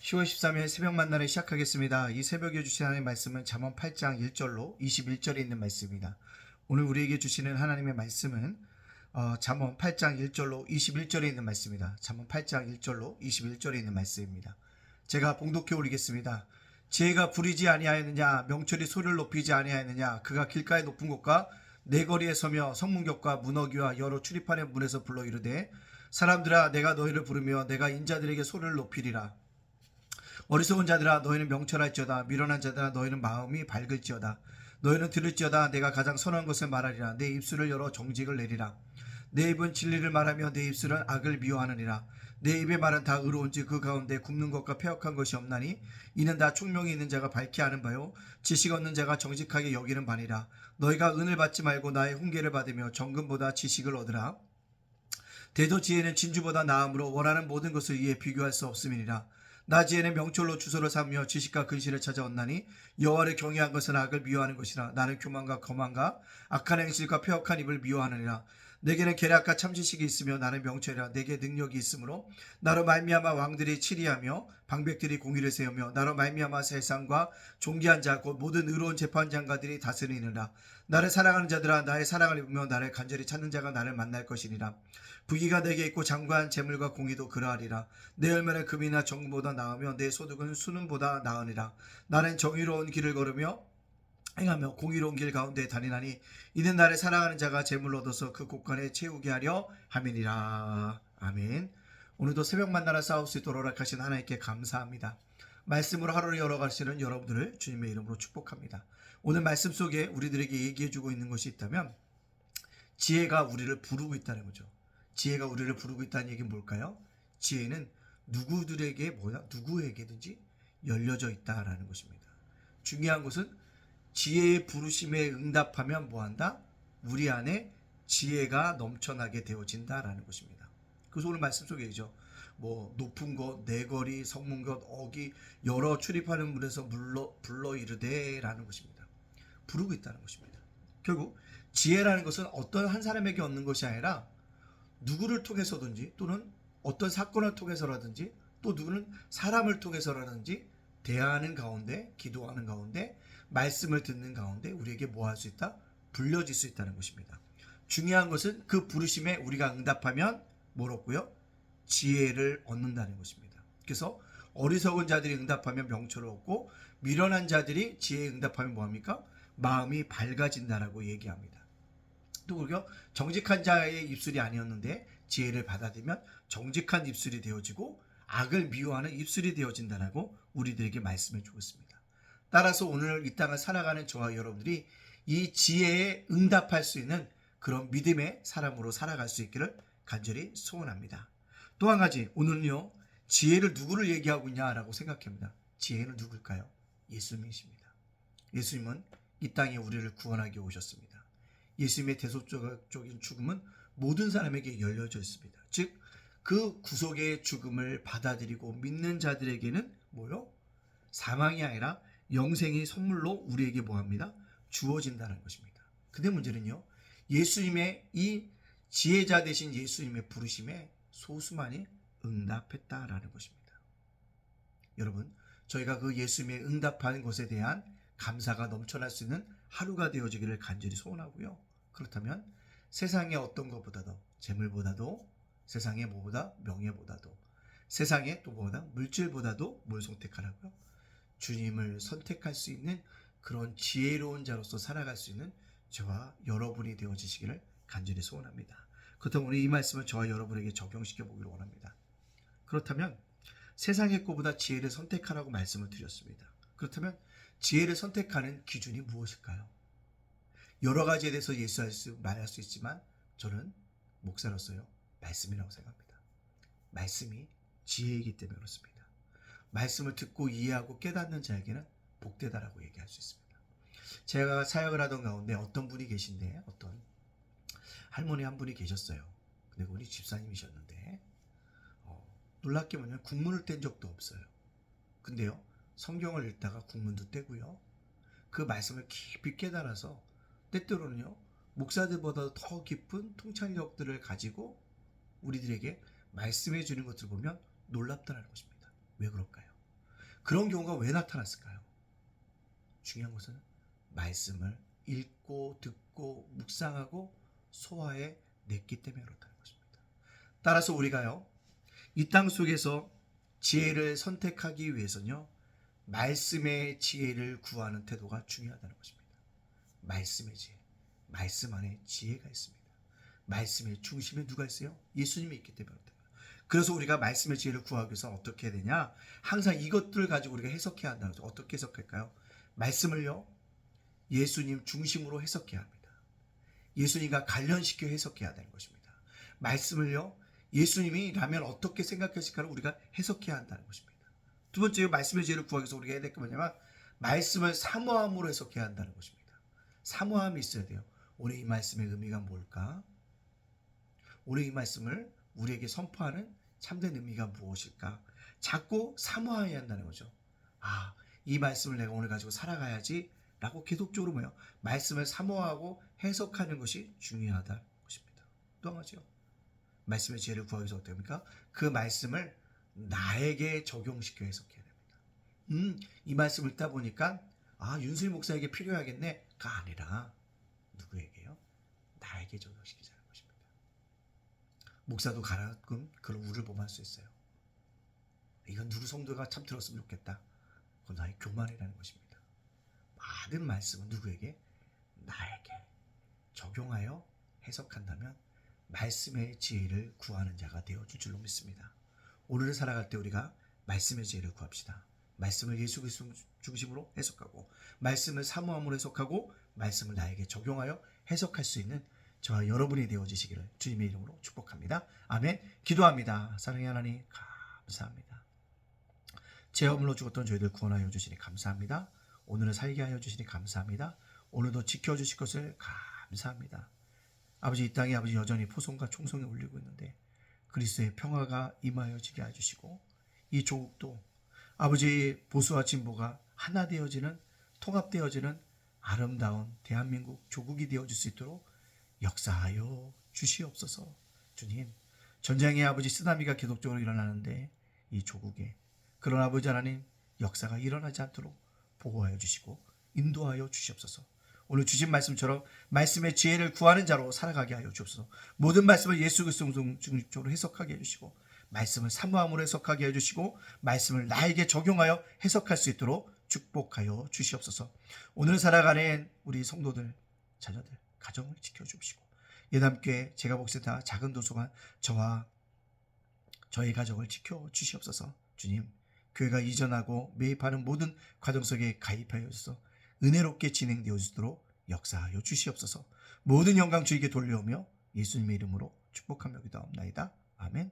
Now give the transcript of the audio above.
10월 13일 새벽 만나를 시작하겠습니다. 이 새벽에 주신 하나님의 말씀은 잠언 8장 1절로 21절에 있는 말씀입니다. 오늘 우리에게 주시는 하나님의 말씀은 잠언 8장 1절로 21절에 있는 말씀입니다. 잠언 8장 1절로 21절에 있는 말씀입니다. 제가 봉독해 올리겠습니다. 지혜가 부리지 아니하였느냐, 명철이 소리를 높이지 아니하였느냐, 그가 길가의 높은 곳과 내 거리에 서며 성문격과 문어기와 여러 출입하는 문에서 불러 이르되, 사람들아 내가 너희를 부르며 내가 인자들에게 소리를 높이리라. 어리석은 자들아 너희는 명철할지어다. 미련한 자들아 너희는 마음이 밝을지어다. 너희는 들을지어다. 내가 가장 선한 것을 말하리라. 내 입술을 열어 정직을 내리라. 내 입은 진리를 말하며 내 입술은 악을 미워하느니라. 내 입의 말은 다 의로운지 그 가운데 굽는 것과 패역한 것이 없나니 이는 다 총명이 있는 자가 밝게 아는 바요 지식 얻는 자가 정직하게 여기는 바니라. 너희가 은을 받지 말고 나의 훈계를 받으며 정금보다 지식을 얻으라. 대도 지혜는 진주보다 나음으로 원하는 모든 것을 이에 비교할 수 없음이니라. 나 지혜는 명철로 주소를 삼며 지식과 근실을 찾아왔나니 여호와를 경외한 것은 악을 미워하는 것이라. 나는 교만과 거만과 악한 행실과 패역한 입을 미워하느니라. 내게는 계략과 참지식이 있으며 나는 명철이라. 내게 능력이 있으므로 나로 말미암아 왕들이 치리하며 방백들이 공의를 세우며 나로 말미암아 세상과 존귀한 자 곧 모든 의로운 재판장가들이 다스리느라. 나를 사랑하는 자들아 나의 사랑을 입으며 나를 간절히 찾는 자가 나를 만날 것이니라. 부귀가 내게 있고 장관 재물과 공의도 그러하리라. 내 열매는 금이나 정금보다 나으며 내 소득은 수능보다 나으니라. 나는 정의로운 길을 걸으며 행하며 공의로운 길 가운데 다니나니 이는 나를 사랑하는 자가 재물을 얻어서 그 곳간에 채우게 하려 함이니라. 아멘. 오늘도 새벽 만나라 싸울 수 있도록 허락하신 하나님께 감사합니다. 말씀으로 하루를 열어가시는 여러분들을 주님의 이름으로 축복합니다. 오늘 말씀 속에 우리들에게 얘기해주고 있는 것이 있다면 지혜가 우리를 부르고 있다는 거죠. 지혜가 우리를 부르고 있다는 얘기는 뭘까요? 지혜는 누구에게든지 열려져 있다라는 것입니다. 중요한 것은 지혜의 부르심에 응답하면 뭐한다? 우리 안에 지혜가 넘쳐나게 되어진다라는 것입니다. 그래서 오늘 말씀 속에 있죠. 높은 곳, 내거리, 성문곁, 어기, 여러 출입하는 문에서 불러 이르되라는 것입니다. 부르고 있다는 것입니다. 결국 지혜라는 것은 어떤 한 사람에게 얻는 것이 아니라 누구를 통해서든지 또는 어떤 사건을 통해서라든지 또 누구는 사람을 통해서라든지 대하는 가운데, 기도하는 가운데, 말씀을 듣는 가운데 우리에게 뭐 할 수 있다? 불려질 수 있다는 것입니다. 중요한 것은 그 부르심에 우리가 응답하면 뭘 얻고요? 지혜를 얻는다는 것입니다. 그래서 어리석은 자들이 응답하면 명철을 얻고 미련한 자들이 지혜에 응답하면 뭐합니까? 마음이 밝아진다라고 얘기합니다. 또 그리고 정직한 자의 입술이 아니었는데 지혜를 받아들이면 정직한 입술이 되어지고 악을 미워하는 입술이 되어진다라고 우리들에게 말씀해 주었습니다. 따라서 오늘 이 땅을 살아가는 저와 여러분들이 이 지혜에 응답할 수 있는 그런 믿음의 사람으로 살아갈 수 있기를 간절히 소원합니다. 또 한 가지, 오늘은요 지혜를 누구를 얘기하고 있냐라고 생각합니다. 지혜는 누굴까요? 예수님이십니다. 예수님은 이 땅에 우리를 구원하기 오셨습니다. 예수님의 대속적인 죽음은 모든 사람에게 열려져 있습니다. 즉, 그 구속의 죽음을 받아들이고 믿는 자들에게는 뭐요? 사망이 아니라 영생이 선물로 우리에게 뭐합니다? 주어진다는 것입니다. 근데 문제는요, 예수님의 이 지혜자 되신 예수님의 부르심에 소수만이 응답했다라는 것입니다. 여러분, 저희가 그 예수님의 응답하는 것에 대한 감사가 넘쳐날 수 있는 하루가 되어지기를 간절히 소원하고요. 그렇다면 세상의 어떤 것보다도, 재물보다도, 세상의 뭐보다, 명예보다도, 세상의 또 뭐보다, 물질보다도 뭘 선택하라고요? 주님을 선택할 수 있는 그런 지혜로운 자로서 살아갈 수 있는 저와 여러분이 되어지시기를 간절히 소원합니다. 그렇다면 오늘 이 말씀을 저와 여러분에게 적용시켜 보기를 원합니다. 그렇다면 세상의 것보다 지혜를 선택하라고 말씀을 드렸습니다. 그렇다면 지혜를 선택하는 기준이 무엇일까요? 여러 가지에 대해서 말할 수 있지만 저는 목사로서요 말씀이라고 생각합니다. 말씀이 지혜이기 때문에 그렇습니다. 말씀을 듣고 이해하고 깨닫는 자에게는 복되다라고 얘기할 수 있습니다. 제가 사역을 하던 가운데 어떤 분이 계신데 어떤 할머니 한 분이 계셨어요. 근데 그분이 집사님이셨는데 놀랍게 뭐냐면 국문을 뗀 적도 없어요. 근데요 성경을 읽다가 국문도 떼고요 그 말씀을 깊이 깨달아서 때때로는요 목사들보다 더 깊은 통찰력들을 가지고 우리들에게 말씀해 주는 것을 보면 놀랍다는 것입니다. 왜 그럴까요? 그런 경우가 왜 나타났을까요? 중요한 것은 말씀을 읽고 듣고 묵상하고 소화해 냈기 때문에 그렇다는 것입니다. 따라서 우리가요, 이 땅 속에서 지혜를 선택하기 위해서는요, 말씀의 지혜를 구하는 태도가 중요하다는 것입니다. 말씀의 지혜, 말씀 안에 지혜가 있습니다. 말씀의 중심에 누가 있어요? 예수님이 있기 때문에 그렇다. 그래서 우리가 말씀의 지혜를 구하기 위해서 어떻게 해야 되냐? 항상 이것들을 가지고 우리가 해석해야 한다는 거죠. 어떻게 해석할까요? 말씀을요, 예수님 중심으로 해석해야 합니다. 예수님과 관련시켜 해석해야 되는 것입니다. 말씀을요, 예수님이라면 어떻게 생각하실까를 우리가 해석해야 한다는 것입니다. 두 번째, 말씀의 지혜를 구하기 위해서 우리가 해야 될 게 뭐냐면 말씀을 사모함으로 해석해야 한다는 것입니다. 사모함이 있어야 돼요. 오늘 이 말씀의 의미가 뭘까? 오늘 이 말씀을 우리에게 선포하는 참된 의미가 무엇일까? 자꾸 사모해야 한다는 거죠. 아, 이 말씀을 내가 오늘 가지고 살아가야지 라고 계속적으로 뭐예요? 말씀을 사모하고 해석하는 것이 중요하다는 것입니다. 또 한 가지요. 말씀의 지혜를 구하기 위해서 어떻게 합니까? 그 말씀을 나에게 적용시켜 해석해야 됩니다. 이 말씀을 읽다 보니까 윤수일 목사에게 필요하겠네가 아니라 누구에게요? 나에게 적용시키자는 것입니다. 목사도 가끔 그런 우를 범할 수 있어요. 이건 누구 성도가 참 들었으면 좋겠다. 그건 나의 교만이라는 것입니다. 많은 말씀은 누구에게? 나에게 적용하여 해석한다면 말씀의 지혜를 구하는 자가 되어줄 줄로 믿습니다. 오늘을 살아갈 때 우리가 말씀의 지혜를 구합시다. 말씀을 예수 그리스도 중심으로 해석하고 말씀을 사모함으로 해석하고 말씀을 나에게 적용하여 해석할 수 있는 저와 여러분이 되어지시기를 주님의 이름으로 축복합니다. 아멘. 기도합니다. 사랑의 하나님 감사합니다. 죄업물로 죽었던 저희들 구원하여 주시니 감사합니다. 오늘을 살게 하여 주시니 감사합니다. 오늘도 지켜주실 것을 감사합니다. 아버지, 이 땅에 아버지 여전히 포성과 총성이 울리고 있는데 그리스도의 평화가 임하여지게 해주시고 이 조국도 아버지 보수와 진보가 하나 되어지는 통합되어지는 아름다운 대한민국 조국이 되어질 수 있도록 역사하여 주시옵소서. 주님, 전쟁의 아버지 쓰나미가 계속적으로 일어나는데 이 조국에 그런 아버지 하나님 역사가 일어나지 않도록 보호하여 주시고 인도하여 주시옵소서. 오늘 주신 말씀처럼 말씀의 지혜를 구하는 자로 살아가게 하여 주옵소서. 모든 말씀을 예수 그리스도 중심적으로 해석하게 해주시고 말씀을 사모함으로 해석하게 해주시고 말씀을 나에게 적용하여 해석할 수 있도록 축복하여 주시옵소서. 오늘 살아가는 우리 성도들, 자녀들, 가정을 지켜주시고 예담교회 제가 목사다 작은 도서관 저와 저희 가정을 지켜주시옵소서. 주님, 교회가 이전하고 매입하는 모든 과정 속에 가입하여 주셔서 은혜롭게 진행되어지도록 역사하여 주시옵소서. 모든 영광 주에게 돌려오며 예수님의 이름으로 축복하며 기도합나이다. 아멘.